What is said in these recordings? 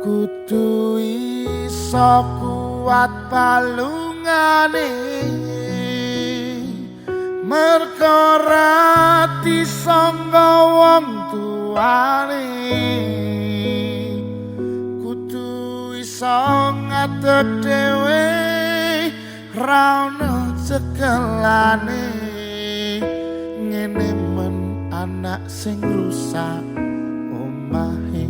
kudu iso kuat balungane merga ora disangga wong tuane kudu iso ngadeg dhewe ra ono cekelane ngene men anak sing rusak omahe.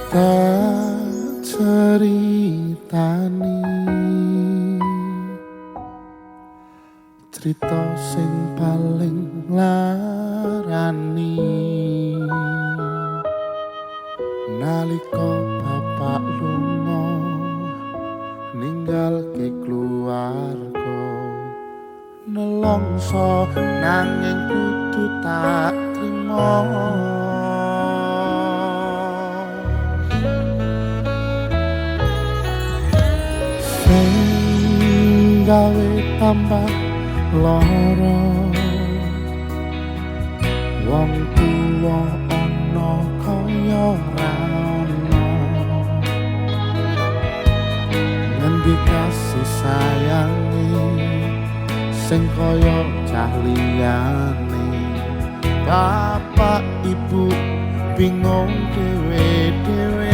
Tak ceritani cerita sing paling larani nalika bapak lunga ninggalke keluarga nelongso nanging kudu tak trimo. Gawe tambah lara wong tuwa ana kaya ora ana ngendi kasih sayange sing kaya cah liyane bapak ibu bingung dhewe-dhewe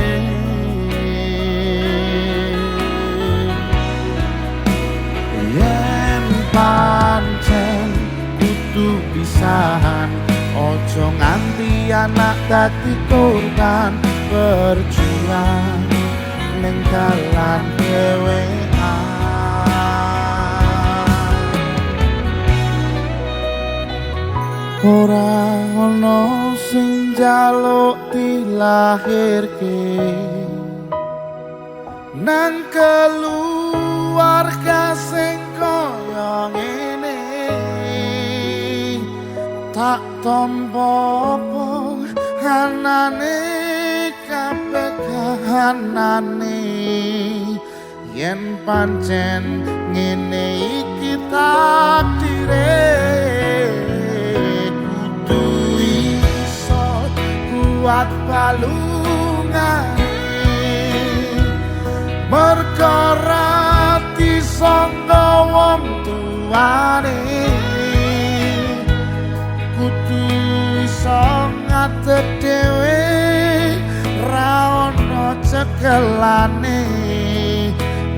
pancen kudu pisahan ojo nganti anak dadi korban berjuang ning dalan dhewean ora ono sing njaluk dilahirke nang keluarga sing kaya ngene tak tampa anane kabeh kahanane yen pancen ngene iki takdire kudu iso kuat balungane merga disangga wong tuane kudu iso ngadeg dhewe ra ono cekelane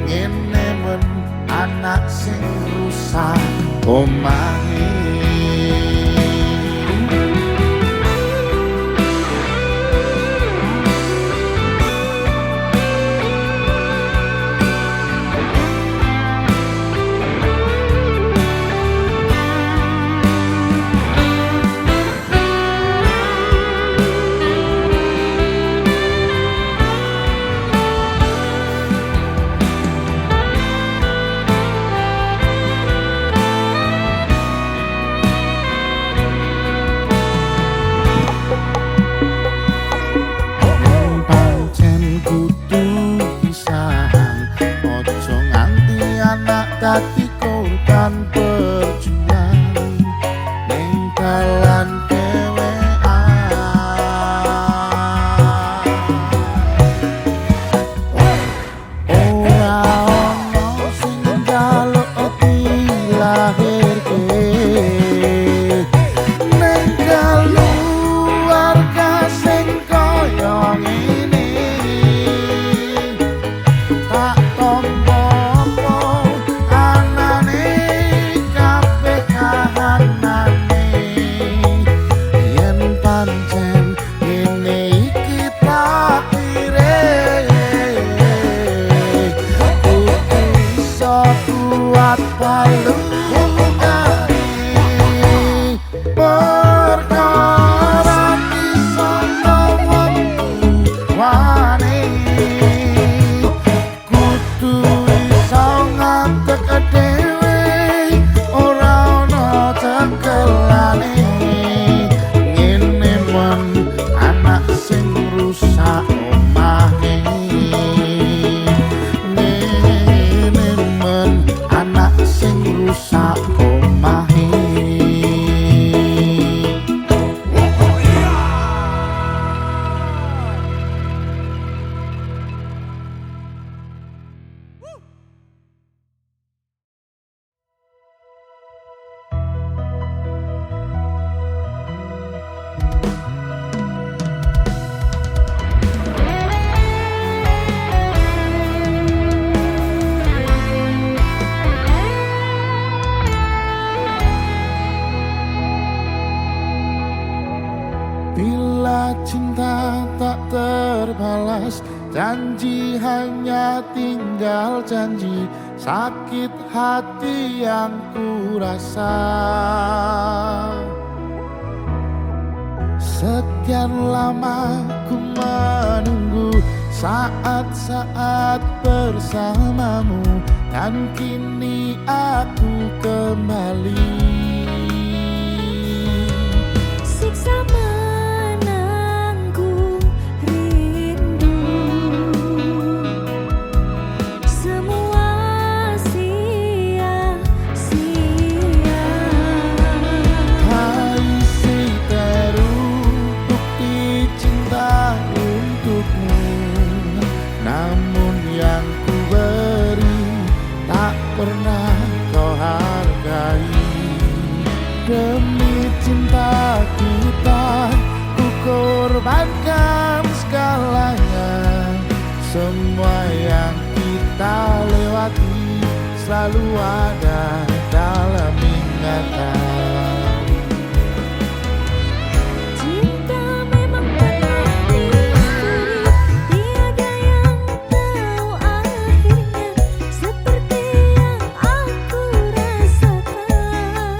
ngene men anak sing rusak omahe. Dadi korban berjuang ning dalan dhewean ora ono sing njaluk dilahirke ning keluarga sing kaya ngene tak tombo kuat balungane segalane. Ngene men anak sing rusak omahe. Ngene men anak sing rusak omahe. Bila cinta tak terbalas, janji hanya tinggal janji. Sakit hati yang ku rasa. Sekian lama ku menunggu saat-saat bersamamu, dan kini aku kembali. Siksa menanggung rindu, semua sia-sia. Hai si teru, bukti cinta untukmu, namun yang ku beri tak pernah kau hargai. Demi cinta kita, ku korbankan segalanya. Semua yang kita lewati selalu ada dalam ingatan. Cinta memang penuh misteri, tiada yang tahu akhirnya. Seperti yang aku rasakan,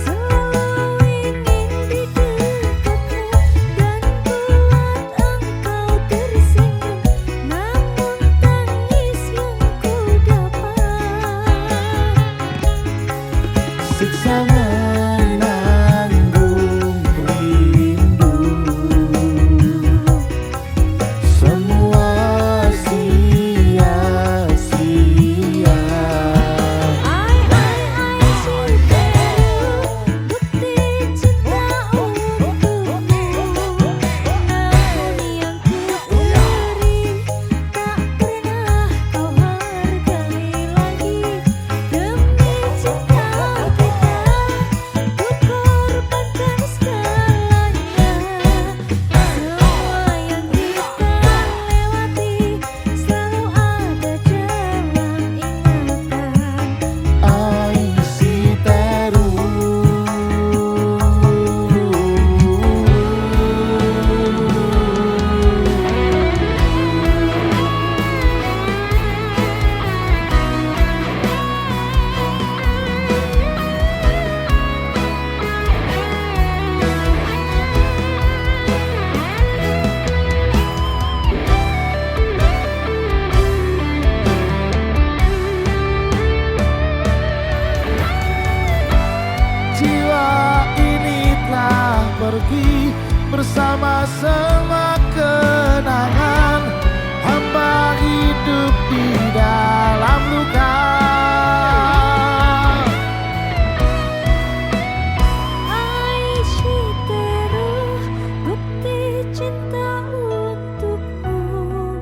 selalu ingin di dekatmu dan buat engkau tersenyum. Namun tangis yang ku dapat, Siksa menanggung rindu, semua sia-sia. bukti cinta untukmu, namun yang ku beri tak pernah kau hargai lagi. Demi cinta kita, ku korbankan segalanya. Semua yang kita lewati selalu ada dalam ingatan. Ai si teru, jiwa ini telah pergi bersama semua kenangan. Hamba hidup di dalam luka. Aishiteru, bukti cinta untukmu,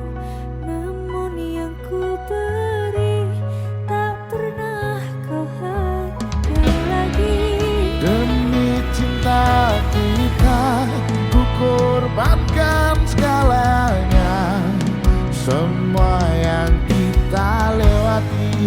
namun yang ku beri tak pernah kau hargai lagi. Demi cinta kita, ku korbankan segalanya. Semua yang kita lewati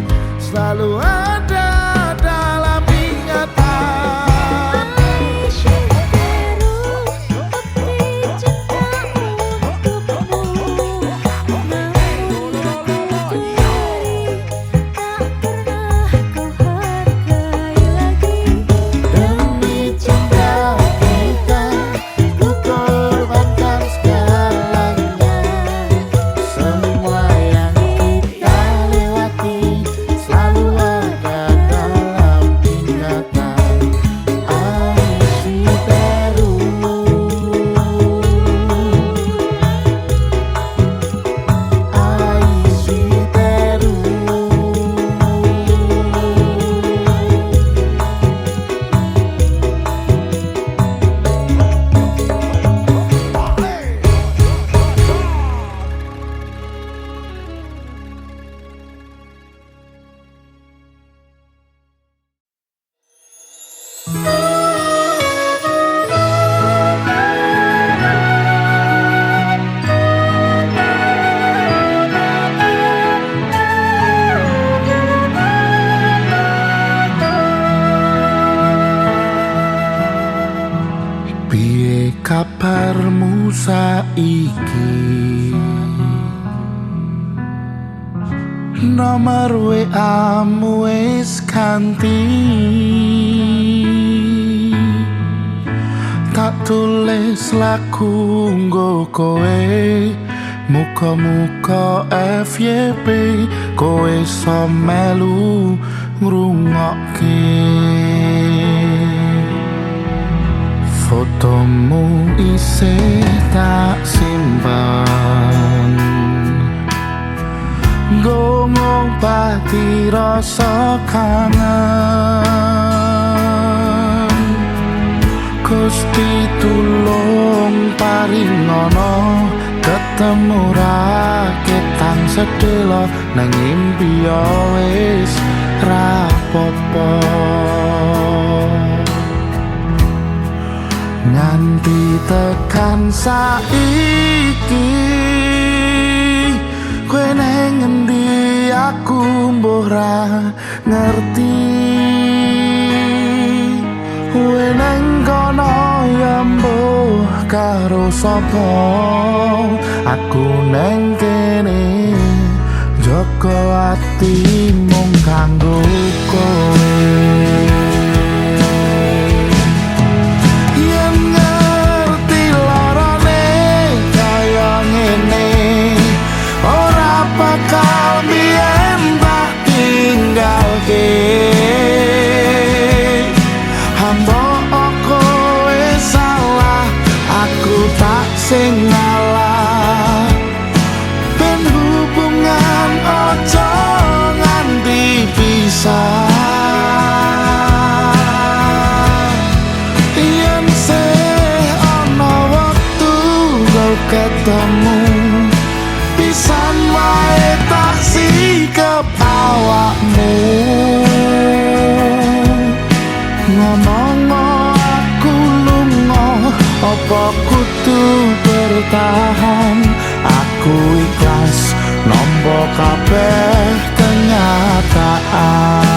Piye kabarmu saiki? Nomor WA-mu wis ganti. Tak tulis lagu nggo kowe, muga-muga FYP kowe iso melu ngrungokke. Fotomu isih tak simpan, nggo ngobati rasa kangen. Gusti tulung paringono ketemu ra ketang sedelo nang ngimpi wis rapopo. Nganti tekan saiki kowe nang endi aku mbuh ra ngerti. Kowe nang kono ya mbuh karo sapa, aku nang kene jaga ati mung kanggo kowe. Sing ngalah ben hubungan ojo nganti pisah. Yen sih ana wektu kau ketemu, pisan wae tak sikep awakmu. Ngomong aku lunga apa kudu bertahan, aku ikhlas nampa kabeh kenyataan.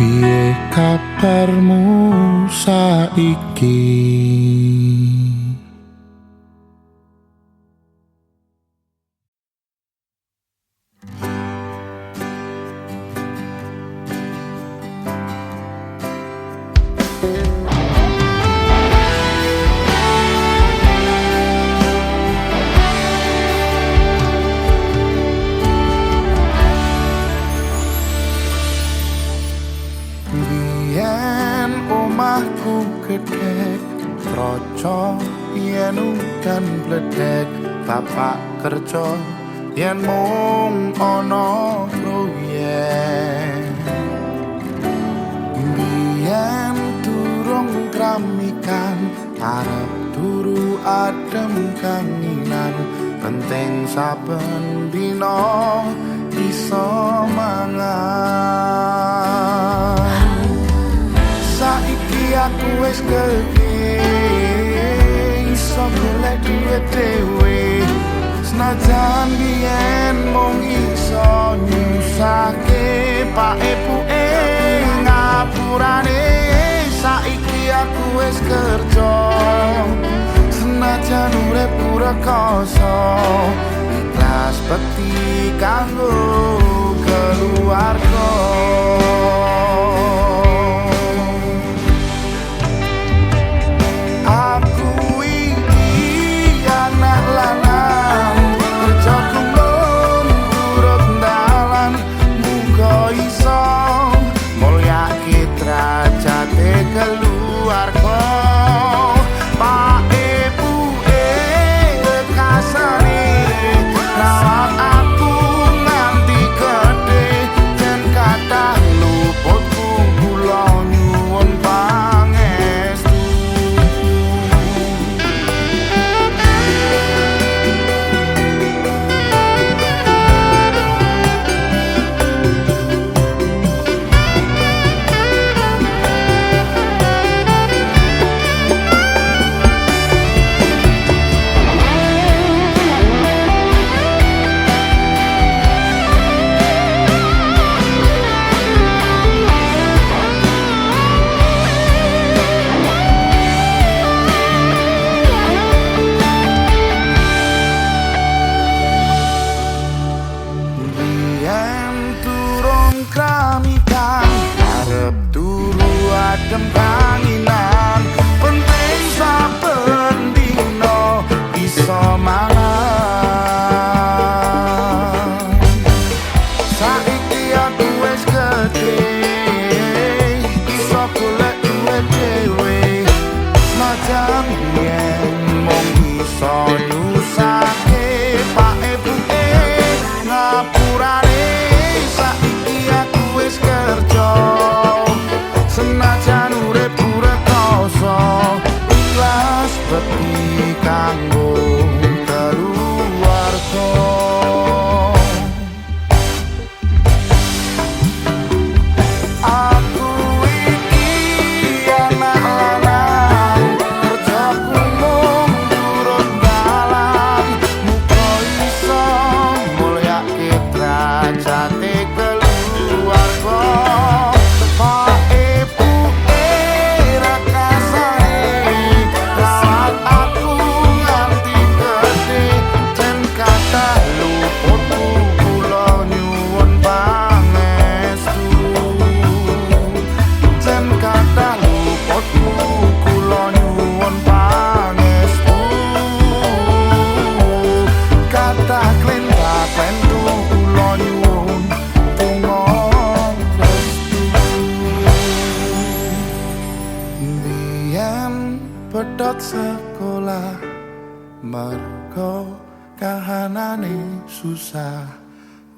Piye kabarmu saiki? kroco yen udan bledek bapak kerja yen mung ana proyek biyen durung kramikan arep turu adem kanginan penting saben dina iso mangan saiki aku wis gede iso golek duit dhewe senajan biyen mung iso nyusake pak epuke ngapurane saiki aku wis kerja senajan urip rekoso ikhlas bekti kanggo keluarga aku iki anak lanang kerja kumpul turut dalan muga iso mulyake derajate keluarga pak epuke rekasane rawat aku nganti gede jan kathah luputku kula nyuwun pangestu kramikan arep turu adem kanginan penting saben dina iso mangan saiki aku wis gede iso golek duit dhewe senajan yen mung iso nyusake pak epuke ngapurane kerja senajan urip rekoso ikhlas bekti kanggo keluarga aku iki anak lanang kerja mung turut dalan muga iso mulyake derajate pedhot sekolah merga kahanane susah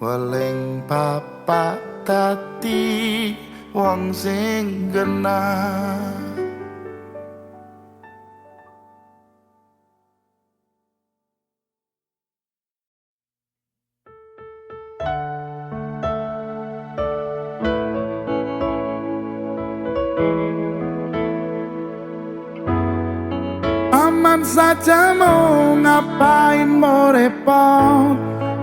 weling bapak dadi wong sing genah aman saja mau ngapain mau repot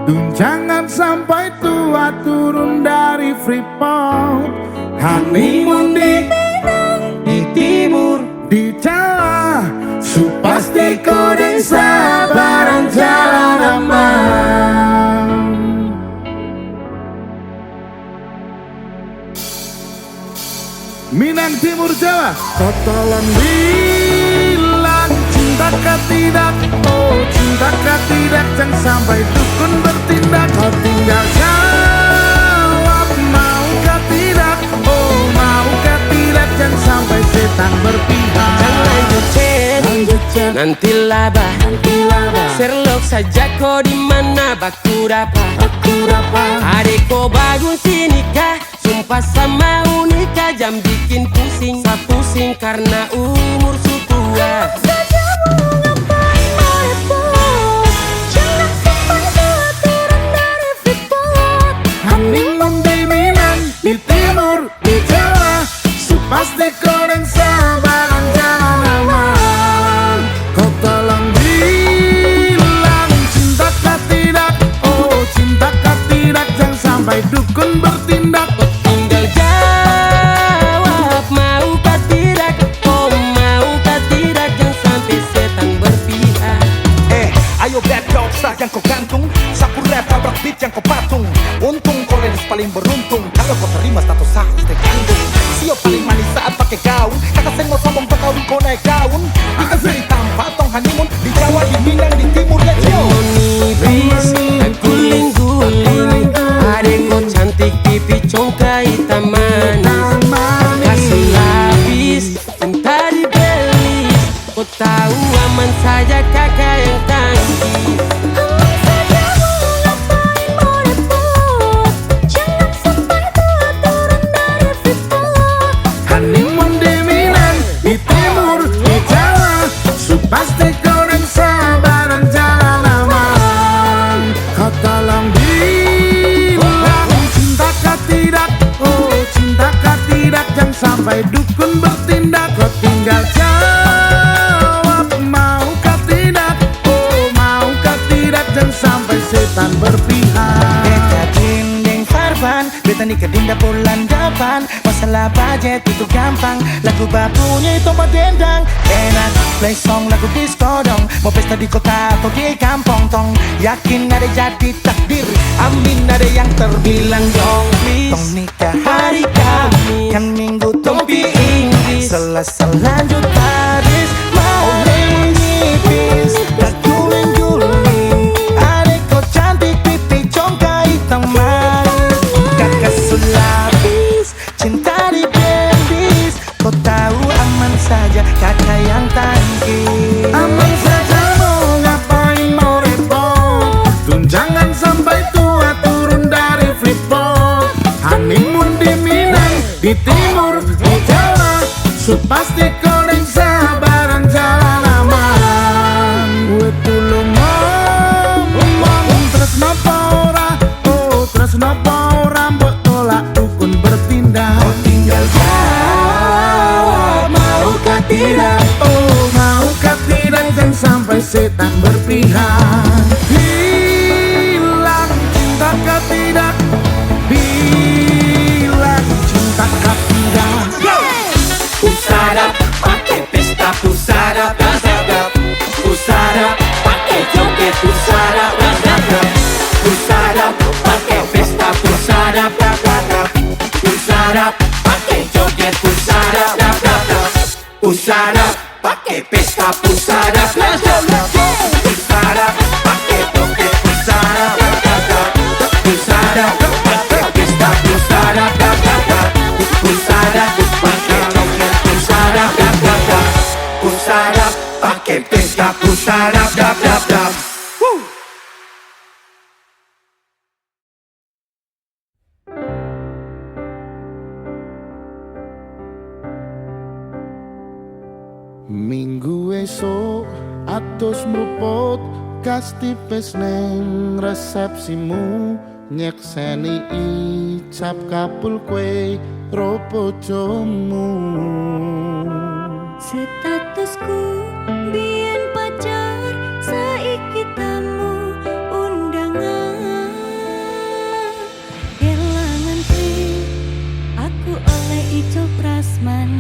tunjangan sampai tua turun dari Freeport honeymoon di timur di Jawa supasti kodeng sabaran jalan aman Minang Timur Jawa totolan bilang cinta tidak, oh cinta tidak, jangan sampai dukun bertindak. Kau tinggal jawab maukah tidak, oh maukah tidak, jangan sampai setan berpihak. Jangan chat saja. Nanti laba Sherlock saja kau di mana baku dapat. Adekku bangun sini kah, sumpah sama unika, jam bikin pusing. Saya pusing karena umur tua. Saja mau ngapain mau repot, jangan sampai tua turun dari Freeport. Honeymoon di Minang, di timur, di Jawa, pasti koreng sabaran jalan aman. Kau tolong bilang cintakah tidak, oh cintakah tidak, jangan sampai dukun bertindak. Tinggal jawab maukah tidak, oh maukah tidak, jangan sampai setan berpihak. Ayo bad dog sah yang kau gantung, sapu rap tabrak beat yang kau patung. Untung kau ladies paling beruntung, kalau kau terima status sah istri kandung. Sio paling manis saat pakai gaun, kakak seng mau sombong berkawin kau naik daun. Dikasih tanpa tong honeymoon, di Jawa, di Minang, di Timur ya cio. Nipis dan guling-guling, adekku cantik pipi congkai hitam manis. Kasih lapis cinta dibelis, kau tahu aman saja kakak yang tangki. Aman saja mau ngapain mau repot, jangan sampai tua turun dari Freeport. Honeymoon di Minang, di timur, di Jawa, pasti koreng sabaran jalan aman. Kau tolong bilang cintakah tidak, oh cintakah tidak, jangan sampai dukun bertindak. Kau tinggal jawab maukah tidak, oh maukah tidak, jangan sampai setan berpihak. Beta dinding farban, beta nikah dinda bulan depan. Masalah budget itu gampang, lagu babunya itu dendang. Enak play song lagu disco dong, mau pesta di kota atau di kampung tong. Yakin ada jadi takdir, amin ada yang terbilang dong. Please, Tong nikah hari Kamis, kan minggu Tompi Inggris, Selasa lanjut Paris, mari nipis dan guling-guling. Adek kau cantik pipi congkai hitam manis, kakak sulapis cinta di bendis. Kau tahu aman saja kakak yang tangki. Aman saja mau ngapain mau repot, tunjangan sampai tua turun dari Freeport. Honeymoon di Minang, di timur, di Jawa, pasti koreng sabaran jalan aman. Gue tulung ngomong tresno apa ora, oh tresno apa ora, mbok tolak dukun bertindak. Kau tinggal jawab maukah tidak, oh maukah tidak, jangan sampai setan berpihak. Bilang cintakah tidak, bilang cintakah tidak. pusara pakai pesta pusara, pusara pakai joget pusara, pusara pakai pesta pusara, pusara pakai joget pusara, pusara pakai pesta pusara, pusara pakai joget pusara, pusara pakai pesta pusara, pusara pakai joget pusara, pusara pakai pesta pusara, Minggu esok atus mruput gas tipis neng resepsimu, nyekseni ijab kabul kue ropo jomu. Statusku biyen pacar, saiki tamu undangan. Kelangan tri, aku oleh ijo prasmanan.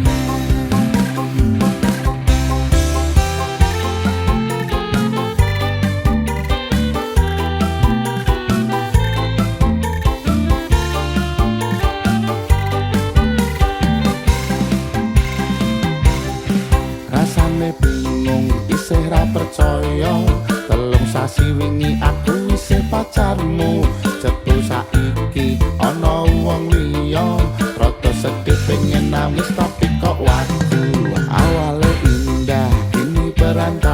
Rasane bingung isih ra percaya, telung sasi wingi aku isih pacarmu, jebul saiki ana wong liya. Rada sedih pengen nangis tapi kok waduh, awale indah kini berantakan.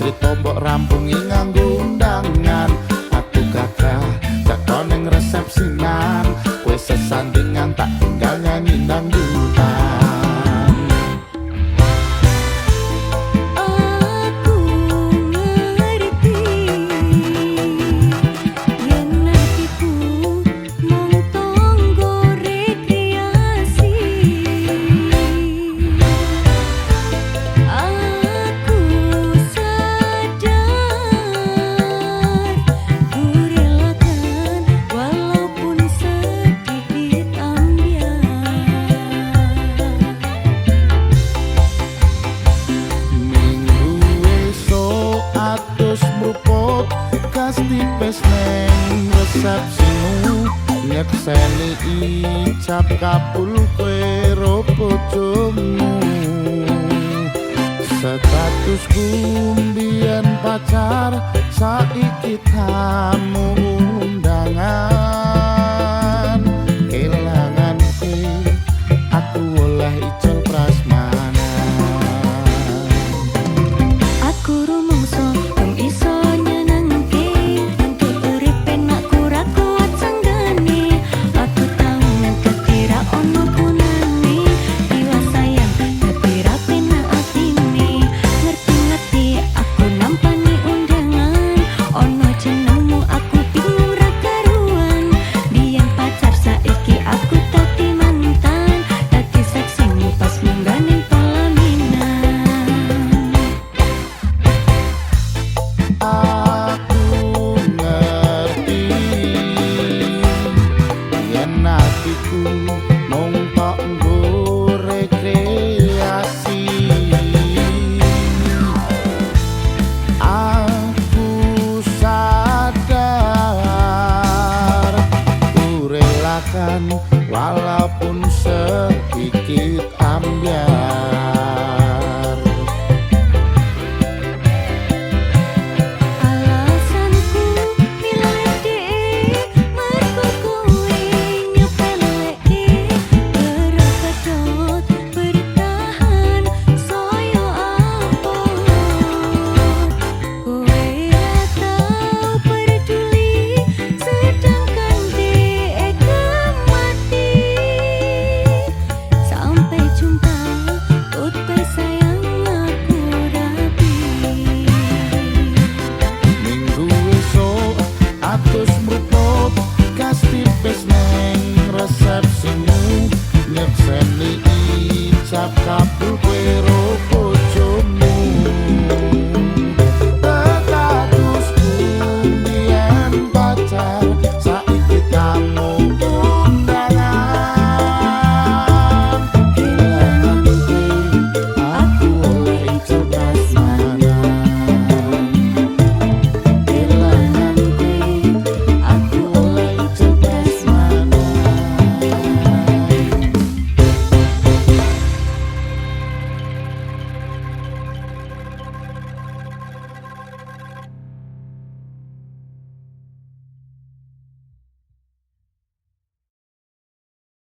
Cerita mbok rampungi nganggo undangan. Aku gagah jatuh ning resepsinan, kowe sesandingan tak tinggal nyanyi dangdutan. Aku ngerti yen hatiku mung tangga rekreasi. Aku sadar ku relakan walaupun sedikit ambiar. Minggu esuk atus mruput kas tipes neng resepsimu, nyekseni ijab kabul kowe ro bojomu. Statusku mbiyen pacar, saiki tamu undangan.